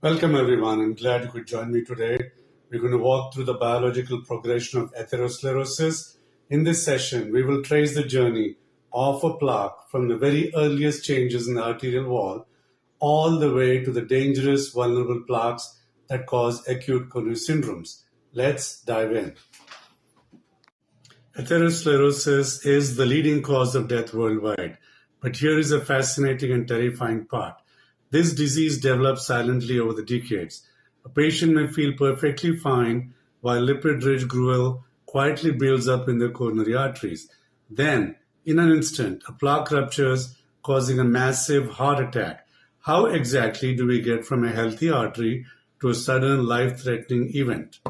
Welcome everyone. I'm glad you could join me today. We're going to walk through the biological progression of atherosclerosis. In this session, we will trace the journey of a plaque from the very earliest changes in the arterial wall all the way to the dangerous vulnerable plaques that cause acute coronary syndromes. Let's dive in. Atherosclerosis is the leading cause of death worldwide. But here is a fascinating and terrifying part. This disease develops silently over the decades. A patient may feel perfectly fine while lipid-rich gruel quietly builds up in the coronary arteries. Then, in an instant, a plaque ruptures, causing a massive heart attack. How exactly do we get from a healthy artery to a sudden life-threatening event?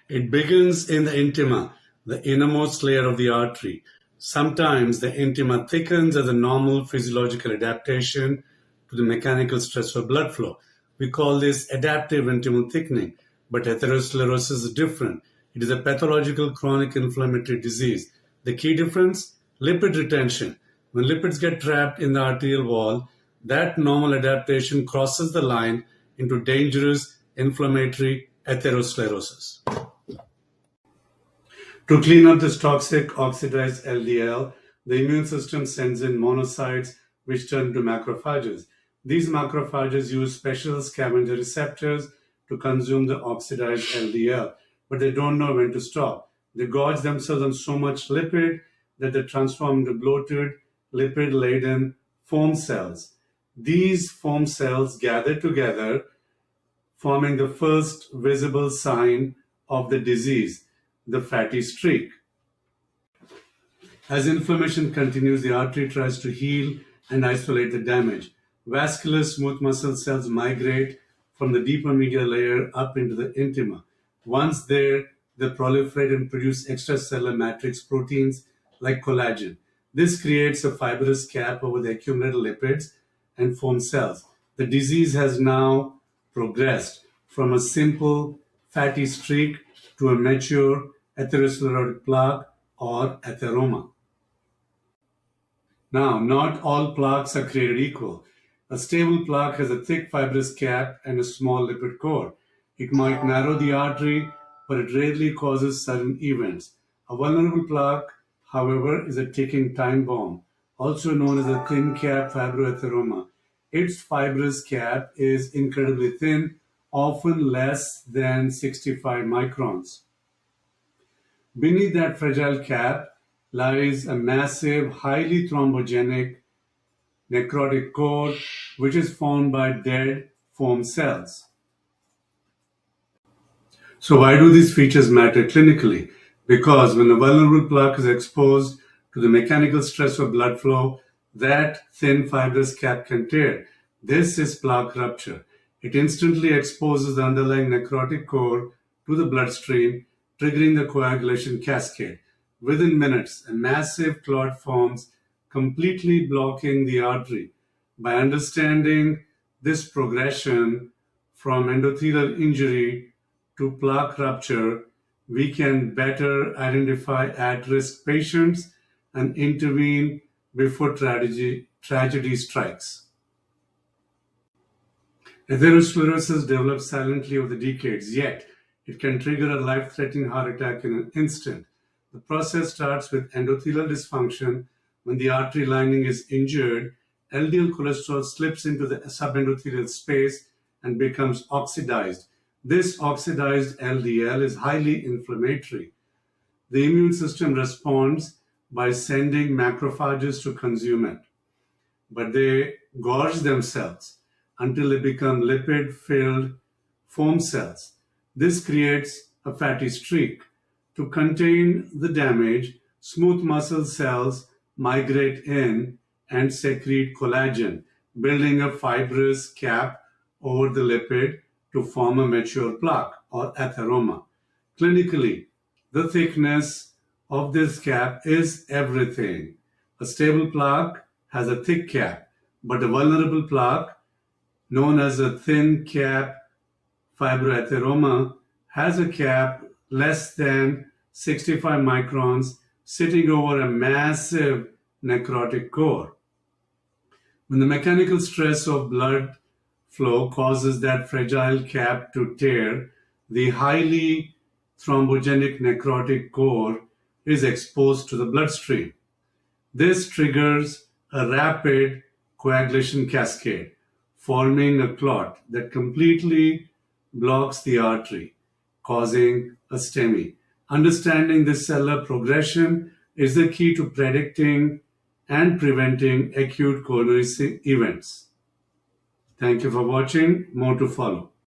It begins in the intima, the innermost layer of the artery. Sometimes the intima thickens as a normal physiological adaptation to the mechanical stress of blood flow. We call this adaptive intimal thickening, but atherosclerosis is different. It is a pathological chronic inflammatory disease. The key difference? Lipid retention. When lipids get trapped in the arterial wall, that normal adaptation crosses the line into dangerous inflammatory atherosclerosis. To clean up this toxic oxidized LDL, the immune system sends in monocytes which turn to macrophages. These macrophages use special scavenger receptors to consume the oxidized LDL, but they don't know when to stop. They gorge themselves on so much lipid that they transform into bloated, lipid-laden foam cells. These foam cells gather together, forming the first visible sign of the disease, the fatty streak. As inflammation continues, the artery tries to heal and isolate the damage. Vascular smooth muscle cells migrate from the deeper medial layer up into the intima. Once there, they proliferate and produce extracellular matrix proteins like collagen. This creates a fibrous cap over the accumulated lipids and foam cells. The disease has now progressed from a simple fatty streak to a mature atherosclerotic plaque or atheroma. Now, not all plaques are created equal. A stable plaque has a thick fibrous cap and a small lipid core. It might narrow the artery, but it rarely causes sudden events. A vulnerable plaque, however, is a ticking time bomb, also known as a thin cap fibroatheroma. Its fibrous cap is incredibly thin, often less than 65 microns. Beneath that fragile cap lies a massive, highly thrombogenic necrotic core, which is formed by dead foam cells. So why do these features matter clinically? Because when a vulnerable plaque is exposed to the mechanical stress of blood flow, that thin fibrous cap can tear. This is plaque rupture. It instantly exposes the underlying necrotic core to the bloodstream, triggering the coagulation cascade. Within minutes, a massive clot forms, completely blocking the artery. By understanding this progression from endothelial injury to plaque rupture, we can better identify at-risk patients and intervene before tragedy strikes. Atherosclerosis develops silently over the decades, yet it can trigger a life-threatening heart attack in an instant. The process starts with endothelial dysfunction. When the artery lining is injured, LDL cholesterol slips into the subendothelial space and becomes oxidized. This oxidized LDL is highly inflammatory. The immune system responds by sending macrophages to consume it, but they gorge themselves until they become lipid-filled foam cells. This creates a fatty streak. To contain the damage, smooth muscle cells migrate in and secrete collagen, building a fibrous cap over the lipid to form a mature plaque or atheroma. Clinically, the thickness of this cap is everything. A stable plaque has a thick cap, but a vulnerable plaque, known as a thin cap fibroatheroma, has a cap less than 65 microns sitting over a massive necrotic core. When the mechanical stress of blood flow causes that fragile cap to tear. The highly thrombogenic necrotic core is exposed to the bloodstream. This triggers a rapid coagulation cascade, forming a clot that completely blocks the artery, causing a STEMI. Understanding this cellular progression is the key to predicting and preventing acute coronary events. Thank you for watching. More to follow.